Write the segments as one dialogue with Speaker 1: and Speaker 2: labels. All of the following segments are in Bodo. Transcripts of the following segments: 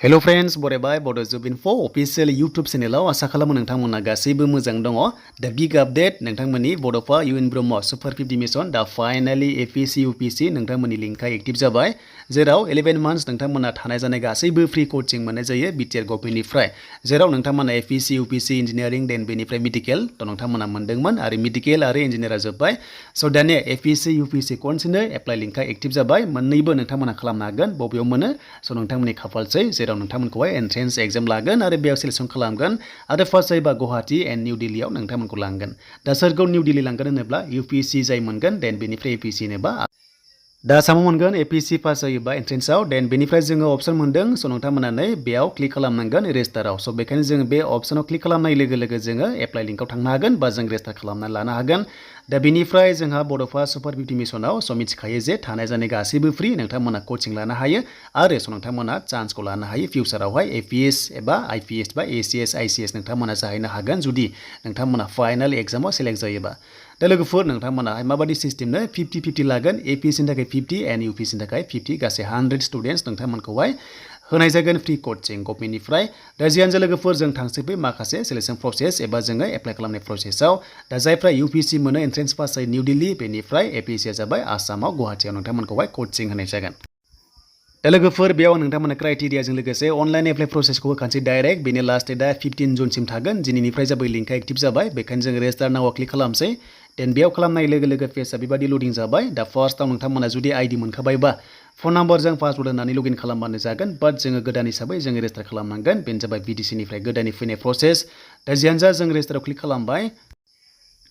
Speaker 1: Hello friends, Bodofa Bodojobinfoofficial YouTube channel आसा खालामो नोंथांमोना गासैबो मोजां दङ। The big update नोंथांमोननि Bodofa UN Brahma Super 50 mission दा finally APSC UPSC नोंथांमोननि लिंकआ एक्टिभ जाबाय। जेराव 11 months नोंथांमोना थानाय जानाय गासैबो फ्री कोचिं मोननाय जायो BTR गभर्नमेन्टनिफ्राय। जेराव नोंथांमोना APSC UPSC इंजिनियारिं देन बेनिफ्राय मेडिकेल थ नोंथांमोना मोनदोंमोन आरो मेडिकेल आरो इंजिनियारा जोब्बाय। स दानिया APSC UPSC खनसेनो एप्लाइ लिंकआ एक्टिभ जाबाय। मोननैबो नोंथांमोना खालामनो हागोन बबेयाव मोनो स नोंथांमोननि खाफालसै जेराव नोंथांमोनखौहाय एन्ट्रेन्स एग्जाम लागोन आरो बेयाव सिलेक्शन खालामगोन आरो फार्स्ट जायोबा गुवाहाटी एन्ड निउ दिल्लीयाव नोंथांमोनखौ लांगोन। दा सोरखौ निउ दिल्ली लांगोन होनोब्ला UPSC जाय मोनगोन देन बेनिफ्राय APSC होनोबा दा सामाव मोनगोन APSC पास जायोबा एन्ट्रेन्सआव देन बेनिफ्राय जोङो अपसन मोनदों स नोंथांमोना नै बेयाव क्लिक खालामनांगोन रेजिस्टाराव। स बेखायनो जोङो बे अपसनाव क्लिक खालामनाय लोगो लोगो जोङो एप्लाइ लिंकआव थांनो हागोन बा जों रेजिस्टार खालामना लानो हागोन। दा बेनिफ्राय जोंहा बड'फा सुपार 50 मिशनाव स मिथिखायो जे थानाय जानाय गासैबो फ्रि नोंथांमोना कोचिं लानो हायो आरो स नोंथांमोना चान्सखौ लानो हायो फिउचारावहाय APS एबा IPS बा ACS ICS नोंथांमोना जाहैनो हागोन जुदि नोंथांमोना फाइनाल एग्जामाव सेलेक्ट जायोबा। दा लोगोफोर नोंथांमोना माबादि सिस्टेमनो 50-50 लागोन APSC नि थाखाय 50 एन्ड UPSC नि थाखाय 50 गासै 100 स्टुडेन्ट्स नोंथांमोनखौहाय होनाय जागोन फ्री कोचिं गभर्नमेन्टनिफ्राय। दा जियानो जा लोगोफोर जों थांसै माखासे सिलेक्शन प्रसेस एबा जोङो एप्लाइ खालामनाय प्रसेसआव। दा जायफ्रा UPSC मोनो एन्ट्रेन्स पास जायो निउ दिल्ली बेनिफ्राय APSC जाबाय आसामाव गुवाहाटीयाव नोंथांमोनखौहाय कोचिं होनाय जागोन। दा लोगोफोर बेयाव नोंथांमोना क्राइटेरियाजों लोगोसे अनलाइन एप्लाइ प्रसेसखौ होखानोसै डाइरेक्ट बेनि लास्ट डेटआ 15 जुनसिम थागोन। दिनैनिफ्राय जाबाय लिंकआ एक्टिभ जाबाय बेखायनो जों रेजिस्टार नाउआव क्लिक खालामसै। देन बेयाव खालामनाय लोगो लोगो पेजआ बेबादि लडिं जाबाय। दा फार्स्टआव नोंथांमोना जुदि आइडि मोनखाबायबा फन नाम्बारजों पासवर्ड होनानै लगइन खालामबानो जागोन। बाट जोङो गोदान हिसाबै जों रेजिस्टार खालामनांगोन बेनो जाबाय BDC निफ्राय गोदानै फैनाय प्रसेस। दा जियानो जा जों रेजिस्टाराव क्लिक खालामबाय।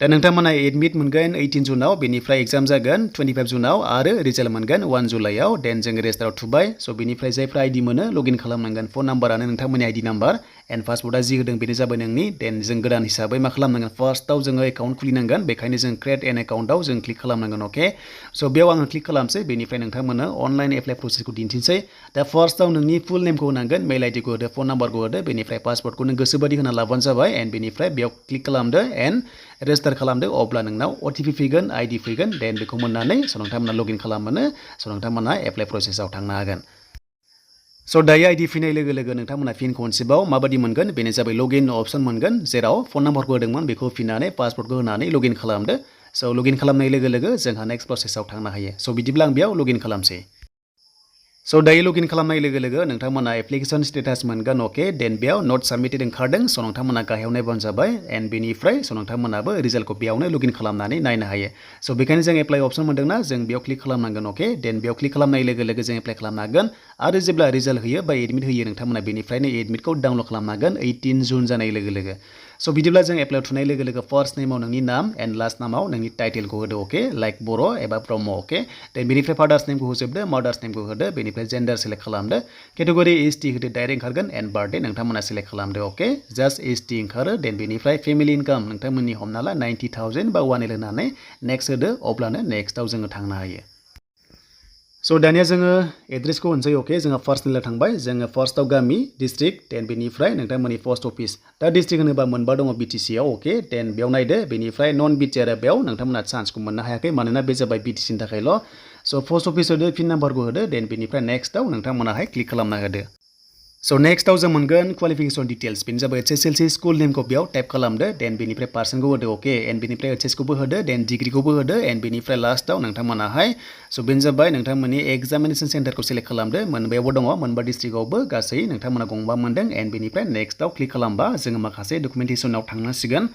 Speaker 1: दा नोंथांमोना एडमिट मोनगोन 18 जुनाव बेनिफ्राय एग्जाम जागोन 25 जुनाव आरो रिजाल्ट मोनगोन 1 जुलाइआव। देन जों रेजिस्टाराव थुबाय। स बेनिफ्राय जायफ्रा आइडि मोनो लगइन खालामनांगोन फन नाम्बारानो नोंथांमोननि आइडि नाम्बार एन्ड पासवर्डआ जि होदों बेनो जाबाय नोंनि। देन जों गोदान हिसाबै मा खालामनांगोन फार्स्टआव जोङो एकाउन्ट खुलिनांगोन बेखायनो जों क्रिएट एन एकाउन्टआव जों क्लिक खालामनांगोन। अके स बेयाव आङो क्लिक खालामसै बेनिफ्राय नोंथांमोनो अनलाइन एप्लाइ प्रसेसखौ दिन्थिनोसै। दा फार्स्टआव नोंनि फुल नेमखौ होनांगोन मेल आइडिखौ होदो फन नाम्बारखौ होदो बेनिफ्राय पासवर्डखौ नों गोसोबादि होना लाबानो जाबाय एन्ड बेनिफ्राय बेयाव क्लिक खालामदो एन्ड रेजिस्टार खालामदो। अब्ला नोंनाव OTP फैगोन आइडि फैगोन देन बेखौ मोननानै स नोंथांमोना लगइन खालामबानो स नोंथांमोना एप्लाइ प्रसेसआव थांनो हागोन। स दायो आइडि फैनाय लोगो लोगो नोंथांमोना फिन खनसेबाव माबादि मोनगोन बेनो जाबाय लगइन अपसन मोनगोन जेराव फन नाम्बारखौ होदोंमोन बेखौ होफिननानै पासवर्डखौ होनानै लगइन खालामदो। स लगइन खालामनाय लोगो लोगो जोंहा नेक्स्ट प्रसेसआव थांनो हायो। स बिदिब्ला आं बेयाव लगइन खालामसै। स दायो लगइन खालामनाय लोगो लोगो नोंथांमोना एप्लिकेसन स्टेटास मोनगोन। अके देन बेयाव नट साबमिटेड ओंखारदों स नोंथांमोना गाहायाव नायबानो जाबाय एन्ड बेनिफ्राय स नोंथांमोनाबो रिजाल्टखौ बेयावनो लगइन खालामनानै नायनो हायो। स बेखायनो जों एप्लाइ अपसन मोनदोंना जों बेयाव क्लिक खालामनांगोन। अके देन बेयाव क्लिक खालामनाय लोगो लोगो जों एप्लाइ खालामनो हागोन आरो जेब्ला रिजाल्ट होयो बा एडमिट होयो नोंथांमोना बेनिफ्रायनो एडमिटखौ डाउनलड खालामनो हागोन 18 जुन जानाय लोगो लोगो। स बिदिब्ला जों एप्लाइआव थुनाय लोगो लोगो फार्स्ट नेमाव नोंनि नाम एन्ड लास्ट नामाव नोंनि टाइटेलखौ होदो। अके लाइक बर' एबा ब्रह्म। अके देन बेनिफ्राय फादार्स नेमखौ होजोबदो मादार्स नेमखौ होदो बेनिफ्राय जेन्डार सेलेक्ट खालामदो केटेगरि ST होदो डाइरेक्ट ओंखारगोन एन्ड बार्थडे नोंथांमोना सेलेक्ट खालामदो। अके जास्ट ST ओंखारो देन बेनिफ्राय फेमिलि इनकाम नोंथांमोननि हमना ला 90,000 बा 1 L होनानै नेक्स्ट होदो अब्लानो नेक्स्टआव जोङो थांनो हायो। स दानिया जोङो एड्रेसखौ होनसै। अके जोंहा पार्सनेलाव थांबाय जोङो फार्स्टआव गामि डिस्ट्रिक्ट देन बेनिफ्राय नोंथांमोननि पोस्ट अफिस। दा डिस्ट्रिक्ट होनोबा मोनबा दङ BTC आव। अके देन बेयाव नायदो बेनिफ्राय नन BTR बेयाव नोंथांमोना चान्सखौ मोननो हायाखै मानोना बे जाबाय BTC नि थाखायल'। स पोस्ट अफिस होदो पिन नाम्बारखौ होदो देन बेनिफ्राय नेक्स्टआव नोंथांमोनाहाय क्लिक खालामना होदो। स नेक्स्टआव जों मोनगोन क्वालिफिकेसन डिटेल्स बेनो जाबाय HSLC स्कुल नेमखौ बेयाव टाइप खालामदो देन बेनिफ्राय पार्सेन्टखौ होदो। अके एन्ड बेनिफ्राय HS खौबो होदो देन डिग्रिखौबो होदो एन्ड बेनिफ्राय लास्टआव नोंथांमोनाहाय स बेनो जाबाय नोंथांमोननि एग्जामिनेसन सेन्टारखौ सेलेक्ट खालामदो। मोनबायावबो दङ मोनबा डिस्ट्रिक्टआवबो गासै नोंथांमोना गंबा मोनदों एन्ड बेनिफ्राय नेक्स्टआव क्लिक खालामबा जोङो माखासे डकुमेन्टेसनाव थांनांसिगोन।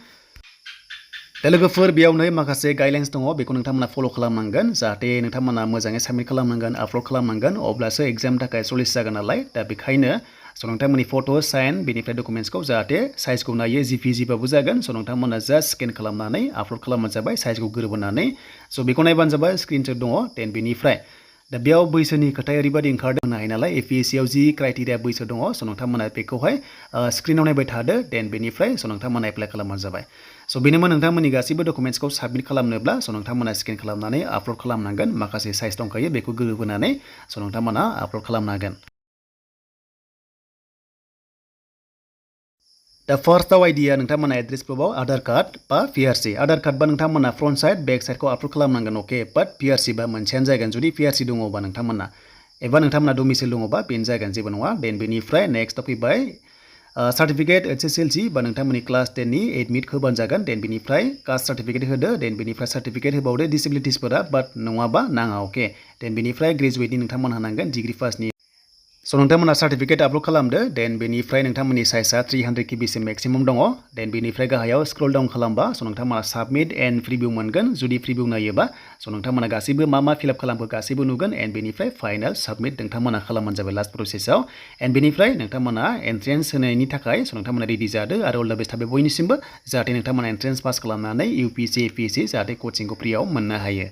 Speaker 1: दा लोगोफोर बेयावनो माखासे गाइडलाइन्स दङ बेखौ नोंथांमोना फल' खालामनांगोन जाहाथे नोंथांमोना मोजाङै साबमिट खालामनांगोन आपल'ड खालामनांगोन अब्लासो एग्जामनि थाखाय सलिस जागोन नालाय। दा बेखायनो स नोंथांमोननि फट' साइन बेनिफ्राय डकुमेन्ट्सखौ जाहाथे साइजखौ नायो GPG बाबो जागोन। स नोंथांमोना जास्ट स्केन खालामनानै आपल'ड खालामबानो जाबाय साइजखौ गोरोबहोनानै। स बेखौ नायबानो जाबाय स्क्रिनशट दङ देन बेनिफ्राय दा बेयाव बैसोनि खोथाया ओरैबायदि ओंखारदों होनो हायो नालाय APSC आव जि क्राइटेरिया बैसो दङ स नोंथांमोना बेखौहाय स्क्रिनाव नायबाय थादो देन बेनिफ्राय स नोंथांमोना एप्लाइ खालामबानो जाबाय। स बेनोमोन नोंथांमोननि गासैबो डकुमेन्ट्सखौ साबमिट खालामनोब्ला स नोंथांमोना स्केन खालामनानै आपल'ड खालामनांगोन माखासे साइज दंखायो बेखौ गोरोबहोनानै स नोंथांमोना आपल'ड खालामनो हागोन। दा फार्स्टआव आइडिया नोंथांमोना एड्रेस प्रुफआव आधार कार्ड बा PRC आधार कार्ड बा नोंथांमोना फ्रन्ट साइड बेक साइडखौ आपल'ड खालामनांगोन। अके बाट PRC बा मोनसेयानो जागोन जुदि PRC दङबा नोंथांमोना एबा नोंथांमोना डमिसाइल दङबा बेनो जागोन जेबो नङा देन बेनिफ्राय नेक्स्टआव फैबाय सार्टिफिकेट HSLC बा नोंथांमोननि क्लास 10 नि एडमिट होबानो जागोन देन बेनिफ्राय कास्ट सार्टिफिकेट होदो देन बेनिफ्राय सार्टिफिकेट होबावदो डिसेबिलिटिसफोरा बाट नङाबा नाङा अके देन बेनिफ्राय ग्रेजुवेटनि नोंथांमोन होनांगोन डिग्री पासनि स' नोंथांमोना सार्टिफिकेट आपल'ड खालामदो देन बेनिफ्राय नोंथांमोननि साइजआ 300 KBसिम मेक्सिमाम दङ देन बेनिफ्राय गाहायाव स्क्रल डाउन खालामबा स' नोंथांमोना साबमिट एन्ड प्रिभिउ मोनगोन जुदि प्रिभिउ नायोबा स' नोंथांमोना गासैबो मा फिलआप खालामखो गासैबो नुगोन एन्ड बेनिफ्राय फाइनाल साबमिट नोंथांमोना खालामबानो जाबाय लास्ट प्रसेसआव एन्ड बेनिफ्राय नोंथांमोना एन्ट्रेन्स होनायनि थाखाय स' नोंथांमोना रेडि जादो आरो अल दा बेस्ट थाबाय बयनिसिमबो जाहाथे नोंथांमोना एन्ट्रेन्स पास खालामनानै UPSC APSC जाहाथे कचिंखौ फ्रियाव मोननो हायो